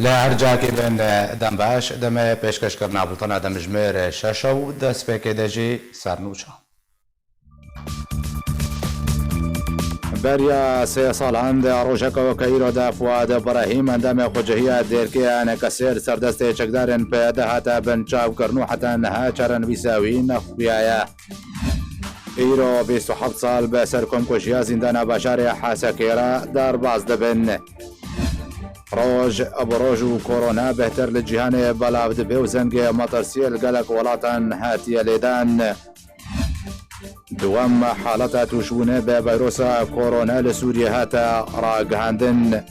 لا هرجاكي بين دم باش دم بيشكش كرنا بوطنا دم جمير شاشو دس بيكي دجي سارنوشا بريا سي سال عند روجك وكيرو دا فؤاد ابراهيم عندما خجهية ديركي انا كسير سردستي چكدارن بيده حتى بنشاو كرنو حتى انها چرن بيساوين اخويايا ايرو 27 سال بسركم كوشيا زندان بشاري حاسكيرا دار باز دبن روج ابو روج وكورونا بهتر للجهان بلاف دبي وزنگ مطرسيل قلق ولاتن هاتي ليدان دوام حالتا توشونه بفيروس كورونا لسوريا هاتا راقهاندن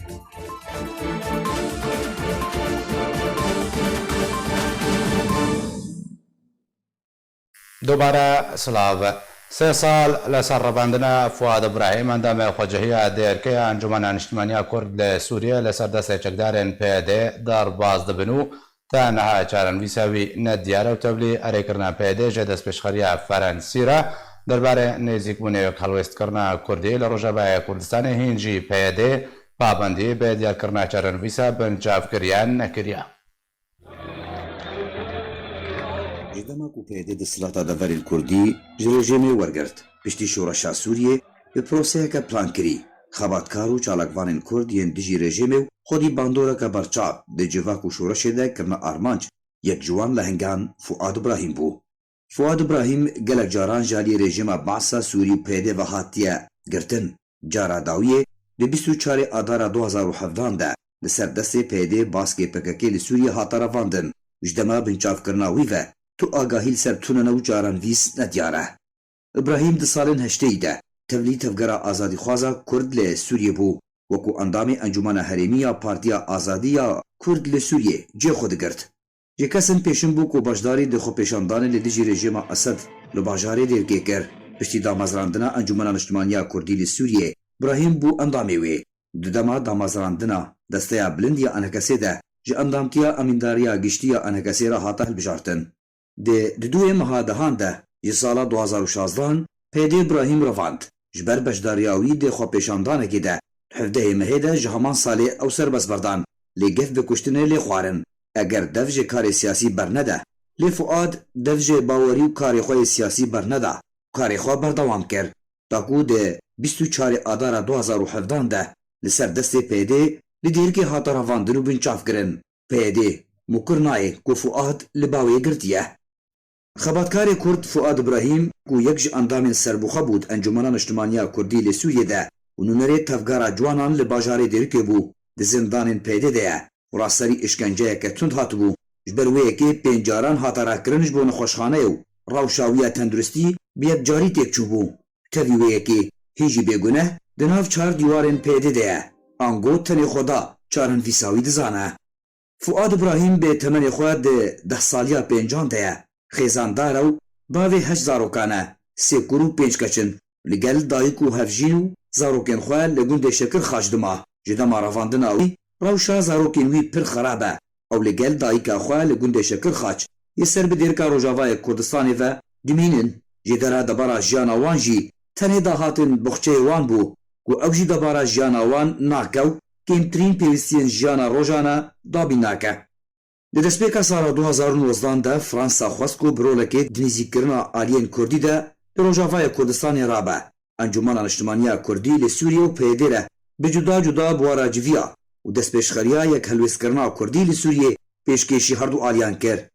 دوباره سلاف 3 سال لسر بندنا فؤاد ابراهيم عندما خجهية ديركي انجمن اجتماعية كرد لسوريا لسر دست چكدارن بيدي دار باز دبنو تا نها چارن ويساوي نديارة وتبلي اريكرنا بيدي جدس بشخرية فرنسيرا درباره نزیک بونه کالوست کرنا کردی لروجبای کردستان هنجی پیاده پابندی به دیار کرنا چرن ویسا بنجاف کریان نکریا. جدما کو پیاده دسلاتا دور الکردی جرجمی ورگرد پشتی شورشا سوریه به پروسه که پلان کری خباتکارو چالکوان کرد ین دیجی رژیمو خودی باندورا که برچاب ده جواکو شورشه ده کرنا آرمانج یک جوان لهنگان فؤاد ابراهیم بو. فؤاد ابراهیم گلک جاران جالی رژیم بعثا سوری پیده و هاتیه گرتن جارا داویه ده 24 آدار 2017 ده لسر دست پیده باسکه پککی لسوری هاتا رواندن جدما بنچاف کرنا ویوه تو آگاهیل سر توننو جاران ویس ندیاره. ابراهیم ده سالن هشته ده تولی تفگرا آزادی خوازا کرد لسوریه بو وکو اندام انجمان حریمی پارتیا آزادی کرد لسوریه جه خود گرد. جکسن پیشن بو کو باشداری دخو پیشاندان لدیجی رژیم اسد لباجاری دیرگی کر پشتی دامازراندنا انجمن اجتماعی کردی لسوریه ابراهیم بو اندامی وی ددما دامازراندنا دستیا بلندیا انکسی ده ج اندامتیا امینداریا گشتیا انکسی را هاتا بجارتن ده دوی مهادهان ده ی سالا 2016 پیدی ابراهیم رواند جبر باشداریاوی دخو پیشاندان کی ده حفده مهده جهمان سالی او سربس بردان لگف بکشتنه لخوارن اگر دفج کار سیاسی برنده لی فؤاد دفج باوری و کار خواه سیاسی برنده کار خواه بردوام کرد تاکو ده 24 آدار 2017 ده لسر دست پیده لدیر که هاتا رواندنو بنچاف کرن پیده مکرنای کو فؤاد لباوی گرتیه خباتکار کرد فؤاد ابراهیم کو یکج اندام سربوخه بود انجمنان اجتماعی کردی لسوریه ده و نونره تفگارا جوانان لباجاره دیرکه بو ده زندان پیده ده وراسری اشکنجه که تند هات بو جبروی که پنجاران هاتا را کرنج بو نخوشخانه و روشاویه تندرستی بیاد جاری تک چوبو تویوی که هیجی بگونه دناف 4 دیوارن پیده ده انگو تنی خدا چارن ویساوی دزانه فؤاد ابراهیم به تمن خود 10 سالیا پنجان ده خیزاندار و باوی 8 زاروکانه سیکورو 5 کچن لگل دایکو هفجینو زاروکن خواه لگون شکر خاجدما جدما رواندن آوی روشا زاروکین وی پر خرابه او لگل دایکا خواه لگون شکر خاج یه سر بدیرکا روژاوای کردستانی و دمینن جدرا دبارا جیانا وان جی تنه دا هاتن بخچه وان بو گو او جی دبارا جیانا وان ناکو کمترین پیوستین جیانا روژانا دابی ناکه ده دسپیکا سالا 2019 ده فرانسا خواست کو برولکه دنیزی کرنا آلین کردی ده روژاوای کردستانی رابه انجمان اجتماعی کردی لسوریه و پیدره به جدا جدا بوارا جویا و دست پیشخریا یک هلویسکرنا کردی لسوریه پیشکشی هر دو آلیان کرد.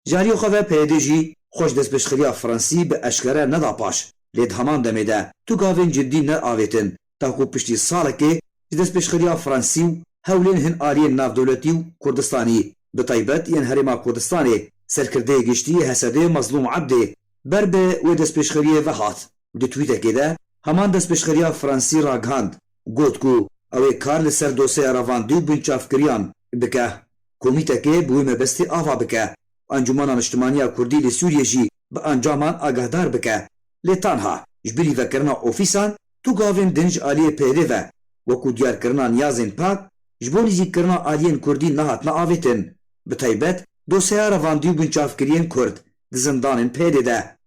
جاری خواه پیده جی خوش دست پیشخریا فرانسی به اشکره ندا پاش لید همان دمیده تو گاوین جدی نه آویتن تا کو پشتی ساله که دست پیشخریا فرانسی و هولین هن آلیان ناف دولتی و کردستانی به طیبت ین هرما کردستانی سرکرده گشتی حسده مظلوم عبده بر به و دست پیشخریه و هات ده تویته که ده همان دست پیشخریا فرانسی را گهاند گوت کو اوی کار لسر دوسه رواندی و بنچاف کریان بکه کمیته که بوی مبستی آوا بکه انجمان اجتماعی کردی لسوریه جی به انجامان آگهدار بکه لیتانها جبری و کرنا اوفیسان تو گاوین دنج آلیه پیده و وکو دیار کرنا نیازین پاک جبونی زی کرنا آلیین کردی نهات نا آویتن به طیبت دوسه رواندی و بنچاف کریان کرد دزندانین پیده ده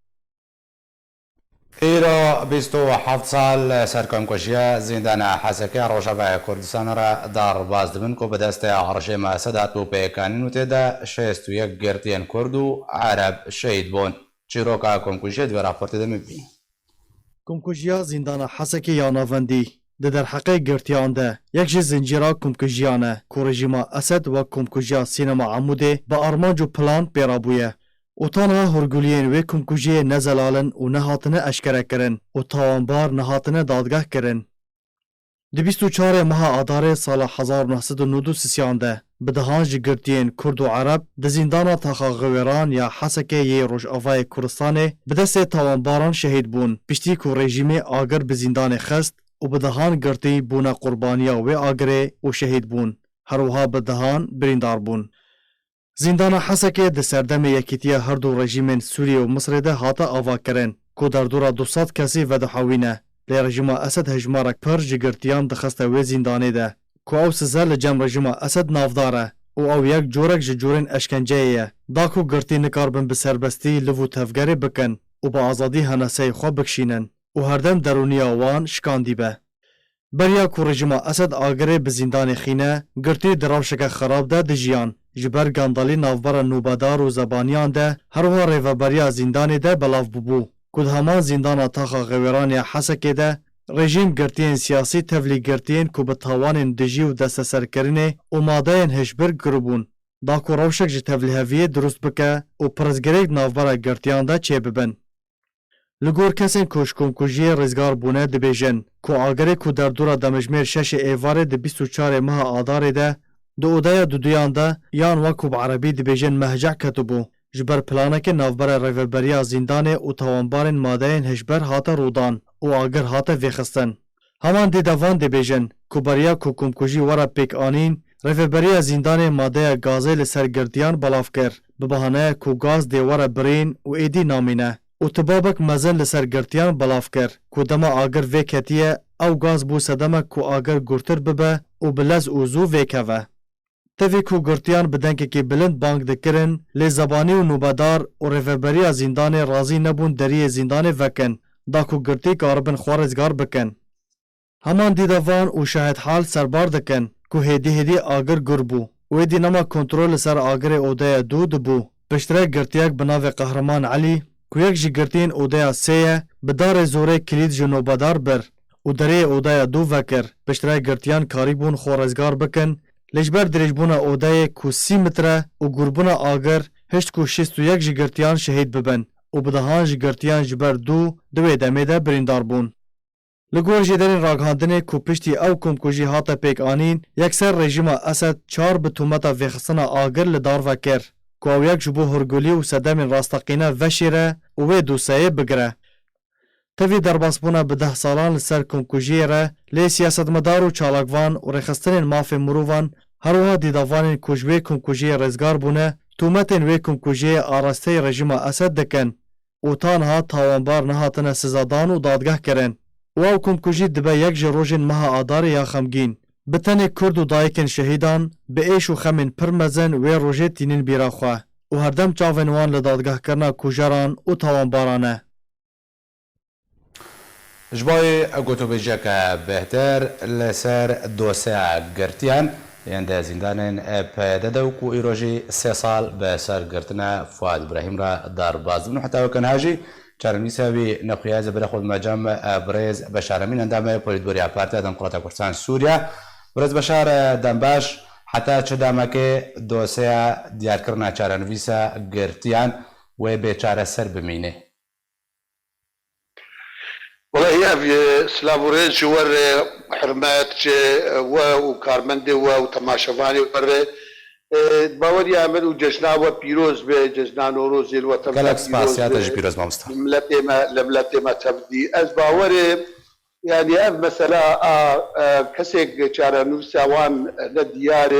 ئێرە 27 سال سەرکەمکۆژیە زیندانە حەسەکەی ڕۆژەڤای کوردستان را داڕباز دبن کۆ بەدەستەیە هەڕژێمە سەدات و پێیەکانین و تێدا 61 گرتیان کورد و عەرەب شەید بوون. چیرۆکە کۆمکوژیە دوێ راپۆرتێ دەمەبین. کۆمکوژیە زیندانە حەسەکی یاناڤەندی di derheqê girtiyan de yek ji zincîra komkujiyan e ku rejîma Esed ve komkujiya Sînema Amûdê bi armanc û plan pêrabûye. Otana hûrguliyên wê komkujiyê nezelalin û nehatine eşkerekirin û tawanbar nehatine dadgeh kirin. Di 24 meha Adarê sala 1993 de bi dihan ji girtiyên Kurd û Ereb di zîndana Taxaxeweran ya Hesekê yê Rojavayê Kurdistanê bi destê tawanbaran şehîd bûn piştî ku rejîmê agir bi zîndanê xist û bi dihan girtî bûne qurbaniya wê agirê û şehîd bûn. Herwiha bi dihan birîndar bûn. Zîndana Hesekê di serdemê yekîtiya her du rejîmên Sûriye û Misrê de hate avakirin ku derdora 200 kesî vedihewîne. Lê rejîma Esed hejmarek pir ji girtiyan dixiste wê zîndanê de ku ew size li cem rejîma Esed navdar e û ew yek corek ji corên eşkenceyê ye. Da ku girtî nikarbin bi serbestî liv û tevgerê bikin û bi azadî heneseyê xwe bikşînin û herdem derûniya wan şikandîbe. Beriya ku rejîma Esed agirê bi zîndanê xîne, girtî di rewşeke xerab de dijiyan. Ji ber gandalî navbera nûbedar û zebaniyan de herwiha rêveberiya zîndanê de belav bûbû. Ku di heman zîndana Taxaxeweran ya Hesekê de rejîm girtiyên siyasî tevlî girtiyên ku bi tawanên dijî û desteserkirinê û madeyên hişbir giribûn. Da ku rewşek ji tevlîheviyê durust bike û pirzgirêk navbera girtiyan de çêbibin. Li gor kesên ku ji komkujiyê rizgar bûne dibêjin ku agirê ku derdora demijmêr 6 êvarê di 24 meha Adarê de di odeya duduyan de yan wekû bi erebî dibêjin mehceh ketibû. Ji ber planekê navbera rêveberiya zîndanê û tawanbarên madeyên hişber hate rûdan û agir hate vêxistin. Heman dê devan dibêjin ku beriya ku komkujî were pêkanîn, rêveberiya zîndanê madeya gazê li ser girtiyan belav kir bi behaneya ku gaz dê were birîn û êdî namîne û tibabek mezin li ser girtiyan belav kir ku dema agir vê ketiye ew gaz bû sedemek ku agir gurtir bibe û bi lez û zû vêkeve. Tevî ku girtiyan bi dengekî bilind bang dikirin, lê zebanî û nûbedar û rêveberiya zîndanê razî nebûn deriyê zîndanê vekin, da ku girtî karibin xwe rizgar bikin. Heman dîdevan û şehidhal serbar dikin ku hêdî hêdî agir gur bû û êdî nema kontrol li ser agirê odeya dû dibû. Piştre girtiyek bi navê Qehreman Elî ku yek ji girtiyên odeya sê ye bi darê zorê kilîd ji nûbedar bir û deriyê odeya dû vekir. Piştre girtiyan karî bûn xwe rizgar bikin, lê ji ber dirêjbûna odeyê ku 30 metre û gurbûna agir hişt ku 61 ji girtiyan şehîd bibin û bi dihan ji girtiyan ji ber dû di wê demê de birîndar bûn. Li gor jêderên ragihandinê ku piştî ew komkujî hate pêkanîn, yekser rejîma Esed 4 bi tûmeta vêxistina agir li dar vekir ku ew yek ji bo hûrgulî û sedemên rastaqîne veşêre û wê doseyê bigire. Tevî derbasbûna bi 10 salan li ser komkujiyê re lê siyasetmedar û çalakvan û rêxistinên mafê mirovan herwiha dîdavanên ku ji wê komkujiyê rizgar bûne tûmetên wê komkujiyê arasteyê rejîma Esed dikin û tanha tawanbar nehatine sizadan û dadgeh kirin û ew komkujî dibe yek ji rojên meha Adarê ya xemgîn. Bi tenê Kurd û dayikên şehîdan bi êş û xemên pir mezin wê rojê tînin bîra xwe û herdem çavên wan li dadgehkirina kujeran û tawanbaran e. Ji bo gotûbêjeka bêhtir li ser dosya girtiyan yên de zîndanên pêde de ku îro jî 3 sal bi ser girtina Fuad İbrahîm ra darbaz dibin û heta wekin hejî çarenivîsa wî nexuya zebire xwe mecem Birêz Beşar Emîn endamê Polîtbûriya Partiya Demokrata Kurdistan Sûriya. Birêz Beşar dembaş heta çi demekê dosya diyarkirina çarenivîsa girtiyan wê bêçareser bimîne. والله يا سلافوريج ور حرمات وكارمند وتماشفاني ور باوري عمل وجشنا وبيروز بجشنا نوروز الوطن قالك سباسيات بيروز مامستا لملتي ما تبدي از باوري يعني اف مثلا كسيك شارنو سوان للديار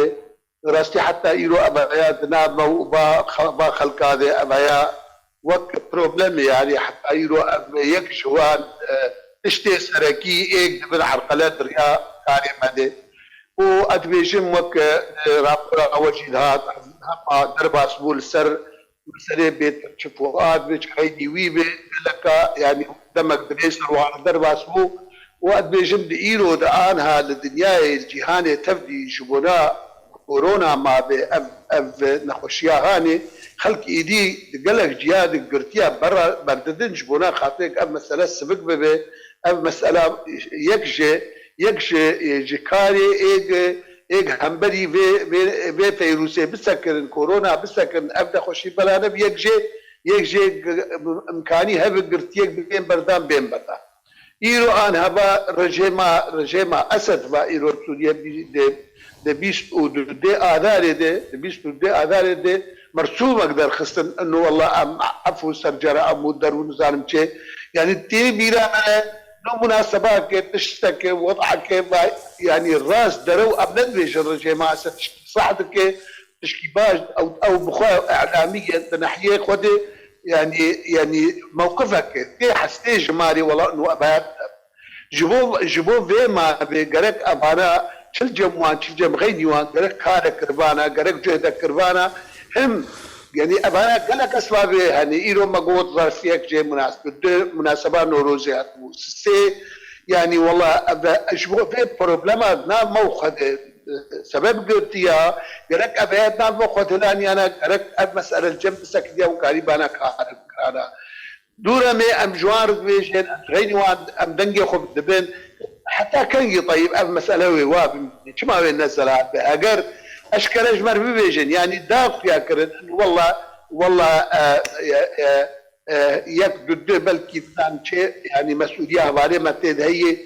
راستي حتى يرو ابيات ناب وبا خلق هذا ابيا وقت بروبلم يعني حتى يرو يك شوان اشتي سركي ايك من حرقلات ريا كاري مدي وادبيجم وك رابطه وجهات دربا سبول سر سري بيت شفوات بيت خيدي ويبي لك يعني دمك بنيسر وعلى درباس بو وقت بيجم دقيرو دقانها للدنيا الجيهاني تفدي جبونا كورونا ما اف نخوشيا هاني خلق ايدي قالك جياد قرتيا برا برددن جبونا خاطيك اف مسألة سبق ببي اف مسألة يكجي جكاري ايج همبري في فيروسي بسكن كورونا بسكن ابدا خوشي بلانا يكجي امكاني هب قرتيك بين بردان بين بردان ايرو ان هبا رجيما اسد با ايرو سوريا de 22 آذار ده مرسوم أقدر خصن إنه والله أم عفو سرجرة أم مدر ونزارم شيء يعني تي بيرا نو مناسبات تشتك وضعك يعني الراس درو أبند بيش الرجيمة صحتك تشكيباج أو بخوا إعلامية تنحية خده يعني موقفك تي حستي جماري والله إنه أباد جبو في ما بقرك أبانا شل جموان شل جم غينيوان قرك كارك كربانا قرك جهدك كربانا هم يعني أبانا قالك أسباب يعني إيرو مقوط ظرفيك جي مناسبة نوروزيات سي يعني والله أشبه في بروبلما نام موخد سبب قلتيا قرك أبيات نام موخد هلاني أنا قرك مسألة الجنب سكديا وقاربانا كارك دورة مي أم جوار بيجين غينيوان أم دنجي خب دبن حتى كان طيب أب مسألة وواب كما بين نزلها أجر أشكال أجمر ببيجن يعني داق يا كرن والله يكدد بلكي ثان شيء يعني مسؤولية هذه ما تد هي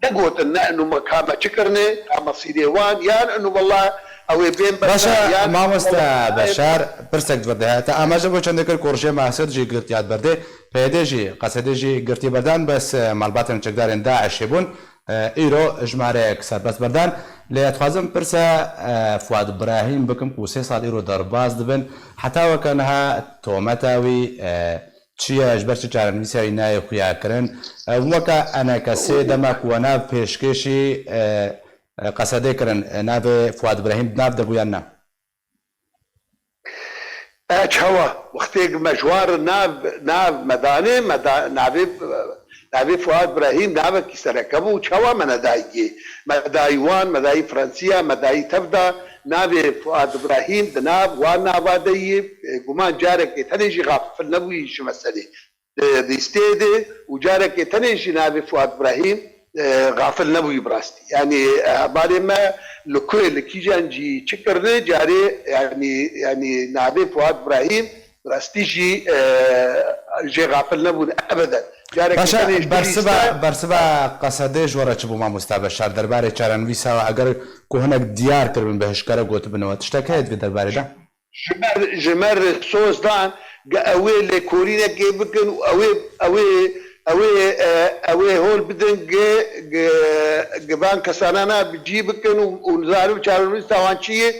تقوت إنه مكامة شكرني كام صيديوان يعني إنه والله أو بين باشا ما مستا بشار برسك برده تا أما جبو چند کر کورشه محسد جی گرت یاد برده پیدا جی قصد جی گرتی بردن بس مالباتن چقدر داعش بون ایرو اجماعه کسر بس بردن لأتخازم برسا فؤاد إبراهيم بكم كوسي صار إيرو درباز دبن حتى وكانها تومتاوي چیه اجبر چه چارن ویسای نای خویا کرن وکا انا کسی دمک و ناو پیشکشی قصده کرن ناو فؤاد إبراهيم ناو دبویان نه هوا وقتی مجوار ناو مدانه ناوی فؤاد إبراهيم ناو کی سرکبو هوا من دایگی مدایوان مدای فرانسیا مدای تبدا ناوی فؤاد إبراهيم دناب وانا دي قمان جارك تنجي غافل نبوي شو مسألة ديستيدي وجارك تنجي ناوي فؤاد إبراهيم غافل نبوي براستي يعني بالي ما لكل كيجانجي شكرني جاري يعني ناوي فؤاد إبراهيم براستي جي غافل نبوي ابدا باشا برسبا قصده جوره چبو ما مستبشر درباره چرنویسا و اگر کوهنک دیار کربن بهش کاره گوت بنوات اشتکایت به درباره ده جمر سوز دان اوی لکورینه گی بکن اوی هول بدن جبان كسانانا بجي بكن ونزارو چرنویسا وانچیه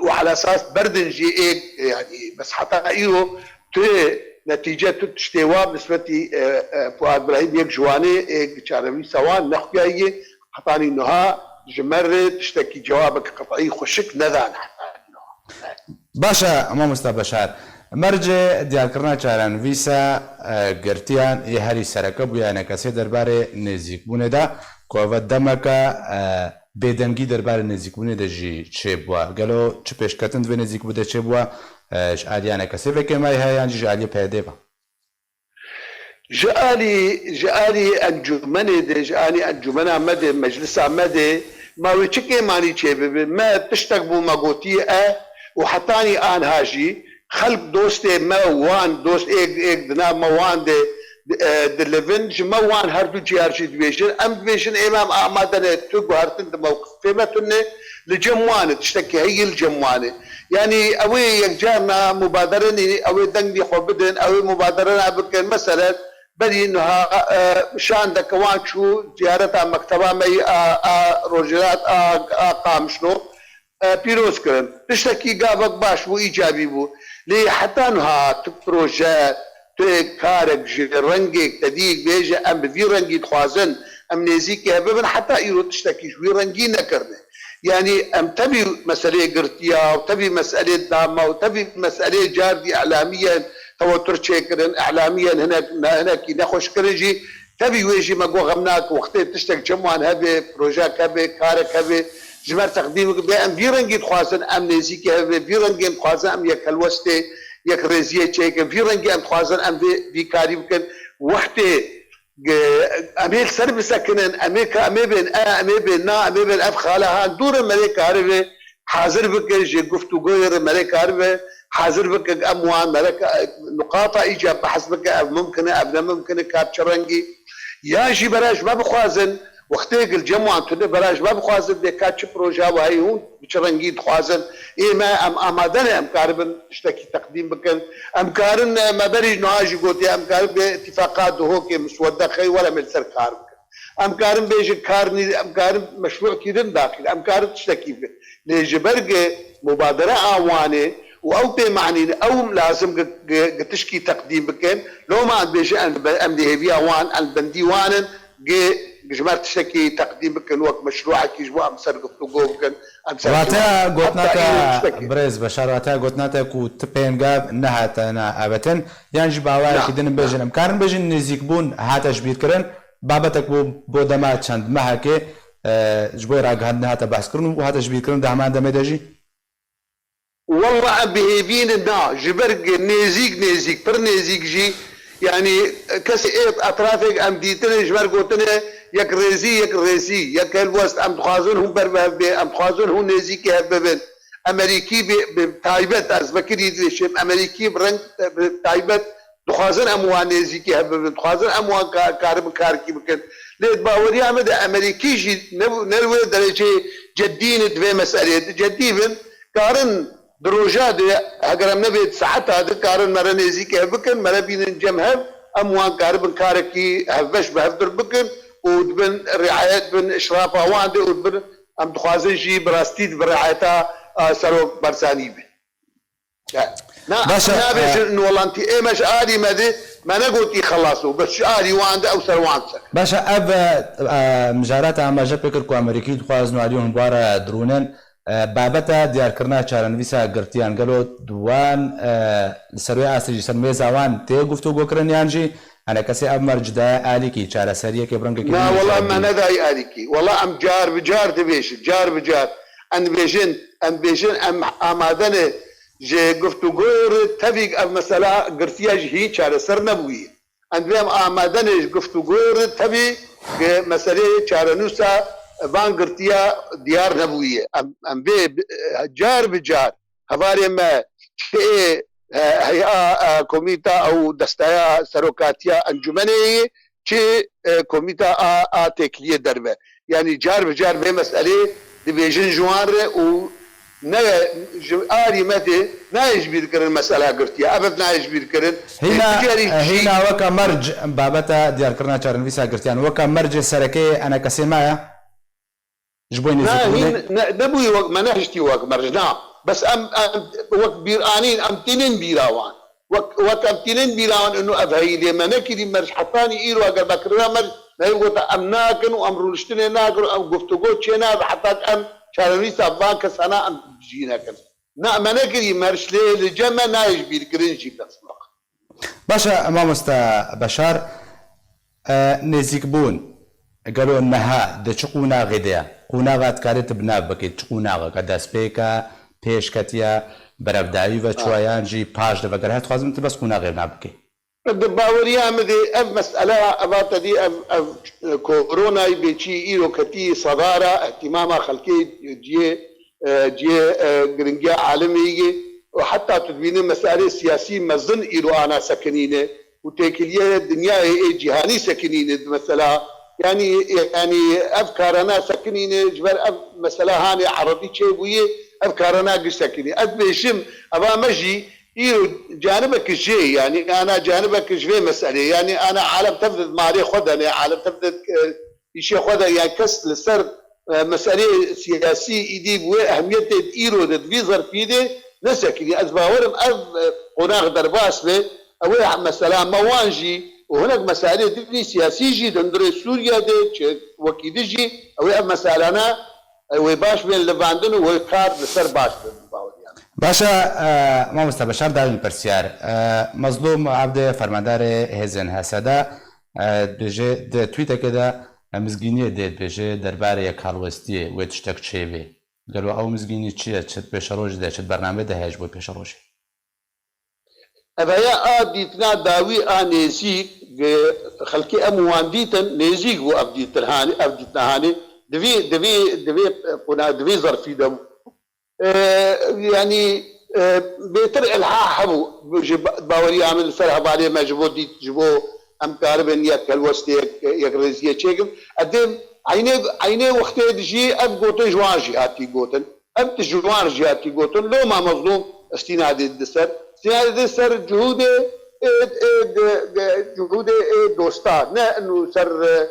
وعلى اساس بردن جي ايك يعني بس حتى ايرو نتيجة تشتوى بالنسبة فؤاد إبراهيم يك جواني يك شارمي سوان نحكي حطاني إنها جمرة تشتكي جوابك قطعي خشك نذان باشا ما مستبشر مرجع ديال كرنا چارن ويسا گرتيان يهري سرکه بویانه کسی درباره نزیک بونه دا کوه دمکا بدنگی درباره نزیک بونه دا جی چه بوا گلو چه پیشکتند به نزیک بوده چه بوا جعلیانه کسی وکی مای هایان جعلی پیده با جعلی انجمنه ده جعلی انجمنه مده مجلس مده ما وچکه مانی چه ببین ما تشتک بو مگوتی وحطاني آن هاجي خلق دوستي ما وان دوست ايك دنا ما وان دلفنج ما وان هردو جيارجي دويشن ام دويشن امام اعمادنا تقو هرتن موقف فيمتن لجموانه تشتكي هي الجموانه يعني اوي يجارنا مبادرني اوي دنگي خبدن اوي مبادرنا بكن مثلا بدي انها شان دكوان شو زيارة مكتبة مي روجرات قامشنو بيروز كرن تشتكي قابك باش و ايجابي بو لي حتى انها بروجات كارك رنجك تديك بيجا ام بفي رنجي تخوازن ام نيزيك هببن حتى ايرو تشتكي شوي رنجي نكرنه يعني ام تبي مسألة قرتيا وتبي مسألة دامة وتبي مسألة جاردي اعلاميا توتر تشيكرن اعلاميا هناك نخوش كرجي تبي ويجي ما قو غمناك وقت تشتك جمعان هبه بروجاك هبه كارك هبه جمار تقديمك بأم فيرنجي تخوازن أم نزيكي هبه فيرنجي تخوازن أم يك الوسطي يك رزيه تشيكن فيرنجي أم تخوازن أم في كاري بكن وقتي اميل سرب سكنن امريكا امي بين اف خالها دور ملك عربي حاضر بك جي قفتو غير ملك عربي حاضر بك اموان ملك نقاط ايجاب بحسبك ممكن ابدا ممكن كابتشرنجي يا جي براج ما بخوازن وقتيق الجمعة تنه براج ما بخوازن دي كاتش بروجا وهي هون بشرنجي تخوازن إيه ما أمادنا أمكاربن اشتكي تقديم بكن أمكارن ما بريج نواجي قوتي أمكارن باتفاقات هوكي مسودة خي ولا ملسر كار بكن أمكارن بيجي كارني أمكارن مشروع كيدن داخل أمكارن تشتكي بكن ليجي برقة مبادرة آواني او بمعني او لازم تشكي تقديم بكن لو ما عند بيجي ام دي وان البندي وان جمار تشتكي تقديم بكن وقت مشروعك يجبو ام سرقت لوجو بكن ام واتا قوتناتا بريز بشار واتا قوتناتا كو تبين قاب نهاتنا ابتن يعني جباوا كدن بيجن امكان بيجن نزيك بون هاتش بيتكرن بابتك بو دما چند مهكه جبوي راغ هاتا بحث كرن وهاتش بيتكرن دهمان دمدجي والله بهيبين النا جبرق نيزيك بر نيزيك جي يعني كسي اطرافك ام ديتن جبر قوتنا يك ريزي يك الوسط ام تخازن هم بربه ام تخازن هم نيزيك هببن امريكي بتايبت از بكري شيم امريكي برنك بتايبت تخازن اموان نيزيك هببن تخازن اموان كارب كاركي بكن ليت باوري عمد امريكي جي نلوي درجه جدين تبي مساله جديبن كارن دروجات اگر نبي ساعتها ذكرن مره نزيك بكن مره بين جمهر اموان كاربن كاركي هفش بهدر بكن ودبن رعايات بن اشراف اوان دي ودبن ام تخازن شي براستيد برعايتها سروك برساني بي نا باش والله انت ايه مش عادي ما نقولتي خلصوا بس عادي وان او سروان باشا اب مجارات ما جا فكر كو امريكي تخازن عليهم بارا درونن بابەتە دیارکردنا چارەنویسە گرتیان گەلۆ دوان لەسەروی ئاسریی سەرمێ زاوان تێ گفتوگۆکردنیانجی ئەنە کەسێ ئەم مەرجدایە ئالیکی چارەسەریەکێ بڕەنگەکی نا والله ما ندای ئالیکی والله ئەم جار بجار دەبێشت جار بجار ئەم بێژن ئەم ئامادەنێ ژێ گفتوگۆر تەویک ئەم مەسەلا گرتیاژ هیچ چارەسەر نەبووی ئەم بێم ئامادەنێش گفتوگۆر تەوی مەسەلەی چارەنووسە بان قرتيا ديار نبوية أم بي جار بجار هفاري ما شيء هيئة كوميتا أو دستايا سروكاتيا أنجمنية شيء كوميتا تكلية دربة يعني جار بجار بمسألة ديفيجن جوار و آري متى نايش بيذكر المسألة قرتيا أبد نايش بيذكر هنا وكا مرج بابتا ديار كرنا چارنويسا قرتيان وكا مرج سركي أنا كسيمايا جبويني نبوي وقت ما نحشتي وقت مرجنا بس وقت بيرانين ام تنين بيراوان وقت ام تنين بيراوان انه افهي لي ما نكدي مرج حطاني ايرو اگر بكرنا مرج لا يقول ام ناكن وام رولشتني ناكن ام گفتگو چنا حتى ام شارني صبان كسانا ام جينا كن نا ما نكدي مرج لي لجمع نايش بيركرنجي بس باشا امام بشار نزيك بون قالوا انها د چقونا غديا قوناغات كارت بنا بكيت چقونا قد اسبيكا پیش كتيا بربداوي و چويان جي پاش د وگر هات خازم بس قوناغ بنا بكي باوريا مدي اف مساله ابات دي كورونا بيچي ايرو كتي صداره اهتمام خلقي جي غرنجا عالمي وحتى تدوين مسائل سياسي مزن ايرو انا سكنينه وتكليه الدنيا جهاني سكنينه مثلا يعني افكارنا سكنين جبر مساله هاني عربي شيء افكارنا قش سكني ادبيشم ابا مجي يرو جانبك الشيء يعني انا جانبك شوي مساله يعني انا عالم تفضل ماري خدني عالم تفضل شيء خدها يعني كس لسر مساله سياسي يديب واهميه ايرو دفيزر فيدي نسكني ازباورم قناغ درباس له او مساله موانجي وهناك مسائل دبلي سياسي جي دندري سوريا دي وكيد جي او مسالنا او باش بين لفاندن وكار بسر باش باشا مامۆستا بەشار داوین پرسیار مەزلوم عەبدێ فەرماندارێ هێزن هەسەدا دێژێ تویتەکەدا مزگینیە دێت بێژێ دەربارە یەک هەڵوەستیە وێ تشتێک چێوێ گەلو ئەو مزگینی چییە چت پێشەڕۆژ دێت چت بەرنامە دەهێش بۆ پێشەڕۆژی ئەبەیە دیتنا داوی نێزیک خەڵکی ئەموان دیتن نێزیک بوو ئەف دیتنەهانێ دوێ زەرفی دەبوو يعني بيتر الحاح هبو باوري عامل سر هبالي مجبور دي جبو ام كاربن يا كالوستي يا كريزيه تشيكم ادم عيني وقت دجي اب قوتن جواجي هاتي قوتن اب جواجي هاتي قوتن لو ما مظلوم استناد الدسر جهود دوستان انه سر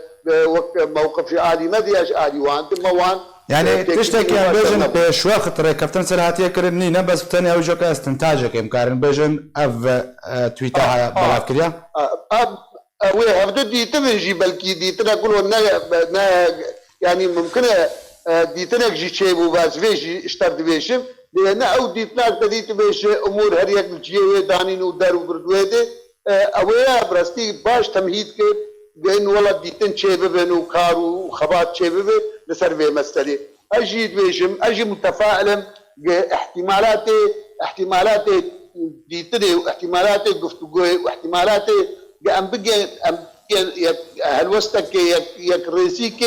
موقف عالي مدياش عالي وان موان يعني تشتێکیان بێژن پێشوەخت ڕێکەفتن سەرهاتیەکردنی نە بەس تەنیا ئەو ژۆکە ئەستنتاژێکم کارن بێژن ئەف تویتە بەڵاوکردیا ئەوێ هەفتە دیتنژی بەلکی دیتنە گوڵ ینی ممکنە دیتنێکژی چێ بوو بازێژی شتەر دەبێشم لێنە ئەو دیتناک دەدیت بێشێ ئەمور هەریەک جێوێ دانین و دەر و بردوێ دێ ئەوەیە بڕاستی باش تەمهید کرد بين والله ديتن شيء ببن وكارو وخبات شيء ببن لسر في مسألة أجي دويشم أجي متفائلم احتمالاتي ديتني واحتمالاتي قفتقوي واحتمالاتي أم بقي هالوستك يك رئيسيك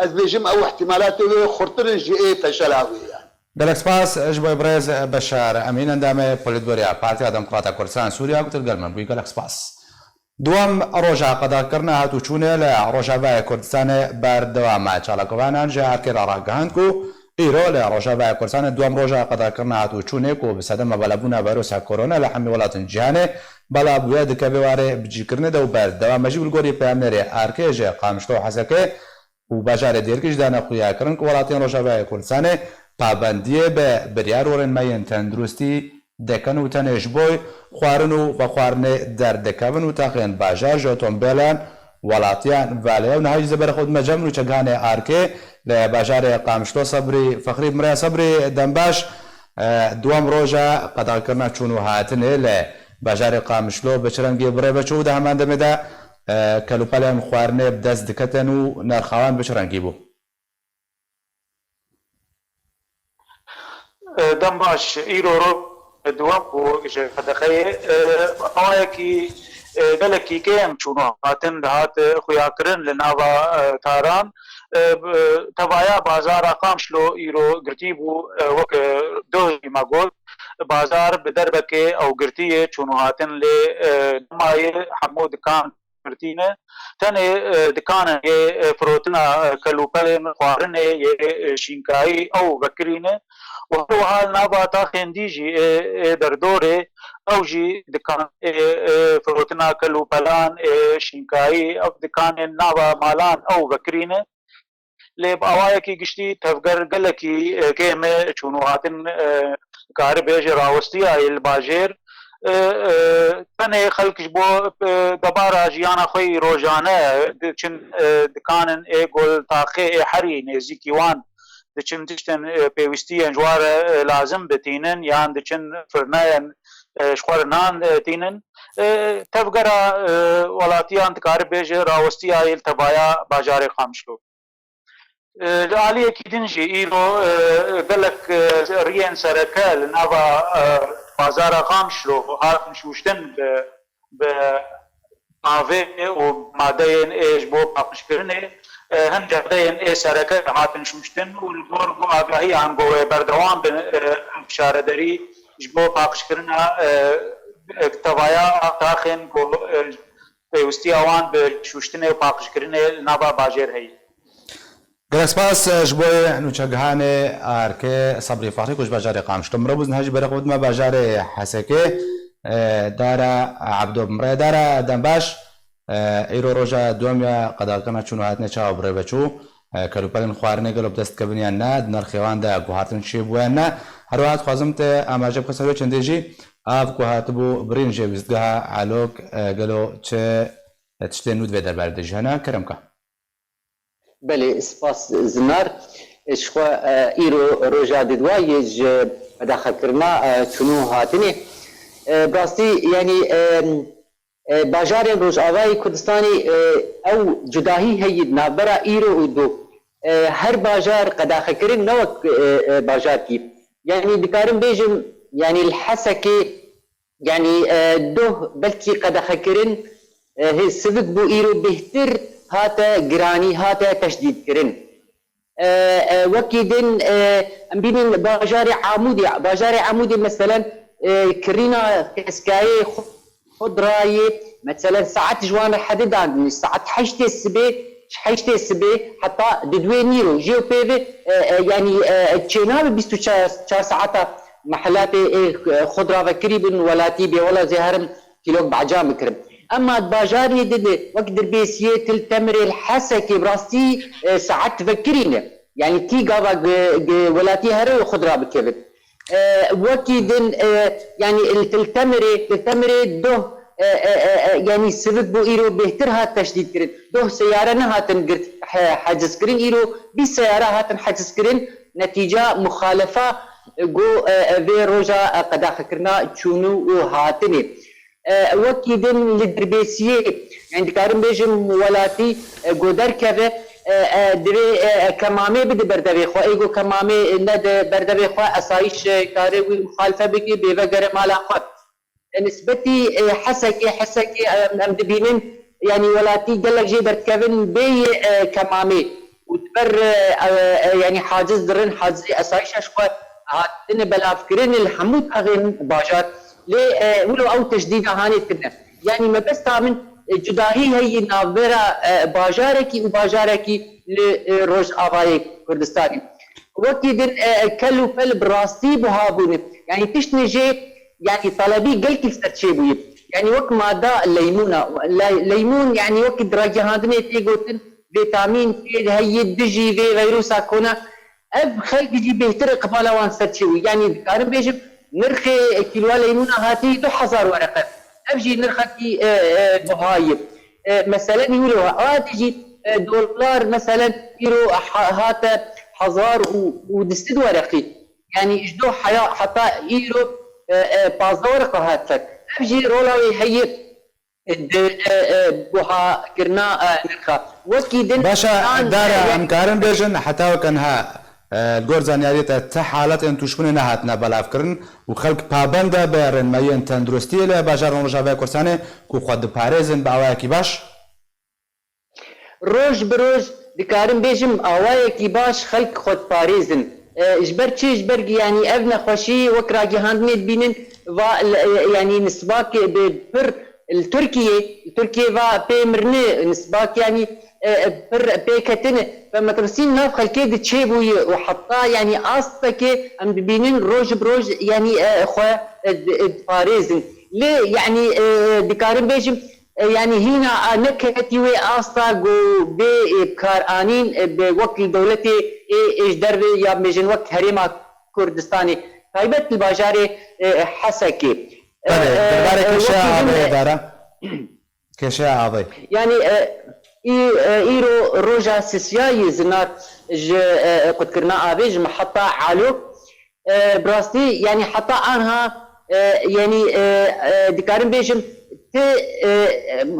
أزبيشم أو احتمالاتي خرطرن جي فشلاوي يعني بالەکسپاس ئەش بۆی برێز بەشار ئەمین ئەندامێ پۆلیتبۆریا پارتیا دەموکراتە کوردستان سووریا گوتر گەلمە بووی گەلەکسپاس دووەم ڕۆژە قەداکردنە هاتوچوونێ لە ڕۆژاوای کوردستانê بەردەوامە چالاکۆوانان ژە هەرکێرا ڕاگەهاند و ئیرۆ لە ڕۆژاوای کوردستانê دووەم ڕۆژە قەداکردنە هاتوچوونێک و بسەدەمە بەلەبوونا ڤایرۆسا کۆرۆنا لە هەموو وڵاتن جیهانê بەڵا بووە دکە بێوارێ بجیکردنە دە و بەردەوامەژی ولگۆری پەیامنێرێ ئارکێژێ قامشتۆ حەزەکەی و باژارێ دێرکیشدا نەخویاکردن کە وڵاتیان ڕۆژاوای کوردستانê پابەندیە بە بریار وەڕێنماییان تەندروستی دەکەن و تەنێش بۆی خواردن و بە خواردنێ دەردەکەون و تاقیان باژار ژۆتۆمبێلان وڵاتیان ڤالەیە و نەهاوی زەبەرخۆت مەجەمن و چەکانێ ئارکێ لە باژارێ قامشتۆ سەبری فەخری مرا سەبری دەمباش دووەم ڕۆژە قەداکردنە چوون و هاتنێ لە باژارێ قامشلۆ بە چرەنگی بڕێ بەچوو و دە هەمان دەمێدا کەلوپەلیان خواردنێ دەست دکەتەن و نەرخەوان بە چرەنگی بوو دەم باش ئیرۆ دوام بۆ قەدەخەیە ئەوەیەکی گەلێکی گەم چوون هاتن دەهات خویاکردن لە ناوە تاران تەڤایە بازارە قامشلۆ ئیرۆ گرتی بوو وەک دۆی مەگۆل بازار بە دەربەکێ ئەو گرتیە چوون هاتن لێ مایە هەموو دکان گرتینە تەنێ دکانە فرۆتنە کەلوپەلێن خواردنێ شینکایی ئەو بەکرینە وهروها نابا تاخين ديجي دردوري او جي دكان فروتنا كلو بلان شينكاي او دكان نابا مالان او بكرينه لب اوايكي گشتي تفگر گلكي كيمه چونوهاتن كار بيج راوستي ايل باجير تنه خلقش بو دبارا جيانا خوي روجانه چن دكان گول تاخي حري نزيكي وان دچن تشتن پێویستیان جوارە لازم بتینن یان دچن فرنایان شخوارنان تینن تەفگەرە وڵاتیان دکار بێژە ڕاوەستی ئایل تەبایە باژارێ قامشلۆ عالیەکی دنجی ئیرۆ گەلک ڕیان سەرەکە لە ناوە بازارە قامشلۆ هاتن شوشتن بە ئاڤێ و مادەیەن ئێش بۆ پاقشکردنێ هم جدين سركه هاتن شمشتن والجور جو آگاهی هم جو بردوام بشاردری جبو پاکش کرنا توایا تاخن جو پیوستی آوان به شوشتن و پاکش کرنا نابا باجر هی. گرسپاس جبوی نوچگهانه آرکه صبری فخری کش باجر قامشتم روز نهجی برخود ما باجر حسکه دارا عبدو مره دارا دنباش ئیرۆ ڕۆژە دووەمیە قەداکردنە چوون و هاتنە چاوە بڕێ بەچوو کەلوپەلێن خواردنێ گەلۆ دەستکەبنیان نا نرخێواندا گوهاتن چێ بوویان نا هەروەها خوازم تێ ئاماژە بکەسەوە چەندێژی ئاف گوهاتبوو برینژێ ویستگەها ئالۆک گەلۆ چێ تشتێن نود بێ دەربارە دەژیانە کەرەمکە بله سپاس زنار شخوا ایرو روژا ددوایج داخلكرنا شنو هاتني براستي يعني باجار روجاوای کردستانی او جداهی هی نابرا ایرو ودو هر باجار قداخه کرن نوک باجار کی يعني دكارم بيجم يعني الحسكي يعني دوه بلكي قداخه کرن هي سبق بو ايرو بهتر هاتا جراني هاتا تشديد کرن وكيدن ام بين باجار عمودي مثلا كرينا كسكاي خضراي مثلا ساعات جوان حدد عندنا ساعات حشتي السبي حتى ددوي نيرو جيو بيفي يعني تشينال 24 ساعات محلات خضرا وكريبن ولاتي بي ولا زهرم كيلو بعجام كرم اما باجاري دد وقت دربيسيه تلتمر الحسكي براستي ساعات تفكرينا يعني كي قابا ولاتي هرو خضرا بكبد وكيدن يعني تلتمري دوه يعني سبب بو ايرو بهتر هات تشديد كرين دوه سيارة نهاتن قرت حاجز كرين ايرو بي سيارة هاتن حاجز كرين نتيجة مخالفة جو في روجا قداخ كرنا تشونو وهاتني وكيدن لدربيسيه عند كارم بيجم ولاتي قدر كذا دري كمامي بده بردوي خو ايغو كمامي ند بردوي خو اسايش كاري مخالفه بكي بيفقر مال اخر نسبتي حسكي ام دبينن يعني ولاتي قال لك جي بركبن بي كمامي وتبر يعني حاجز درن حاجز اسايش اشخو عادن بلا فكرين الحمود اغين باجار لي ولو او تجديد هاني كنا يعني ما بس تامن جداهی هی ناورا باجارکی و باجارکی لروج آبای کردستانی وقتی دن کلو پل براستی بهابونه يعني تشنجي يعني طلبي قلت استرشي بوي يعني وقت ماده ليمون يعني وقت درجه هادني تيغوتن فيتامين في هي دجي في فيروسا كونا اب خلق جي بهتر قباله وان استرشي يعني كان بيجب نرخي كيلو ليمون هاتي 2000 ورقه ابجي نرخي بهايب مثلا يقولوا تجي دولار مثلا يرو هات حزار ودستد ورقي يعني اجدو حياه حتى يرو بازورق هاتك ابجي رولاوي هي بوها كرنا نرخا وكيدن باشا دار امكارن بيجن حتى وكانها الجورزان ياريتا تحالات ان تشكون نهاتنا بلافكرن وخلق بابندا بيرن ماين تندرستي له باجار روجا كورسانه كو خد باريزن باواكي باش روج بروج دكارن بيجم اوايكي باش خلق خد باريزن اجبر تشي اجبر يعني ابن خوشي وكرا جهاندني بينن يعني نسباك بر التركيه فا بيمرني نسباك يعني بر بيكتن فمترسين ناف خلكي تشيبوي وحطا يعني اصتك ام بينن روج بروج يعني خو باريزن ليه يعني دكارن بيجم يعني هنا نكتي وي استا جو بكار انين بوكل دولتي ايش دربي يا ميجن وقت هريما كردستاني تايبت الباجاري حسكي درباري كشا عضي يعني ايرو روجا سيسياي زنات قد كرنا ابيج محطة علوك براستي يعني حتى انها يعني دكارن بيجم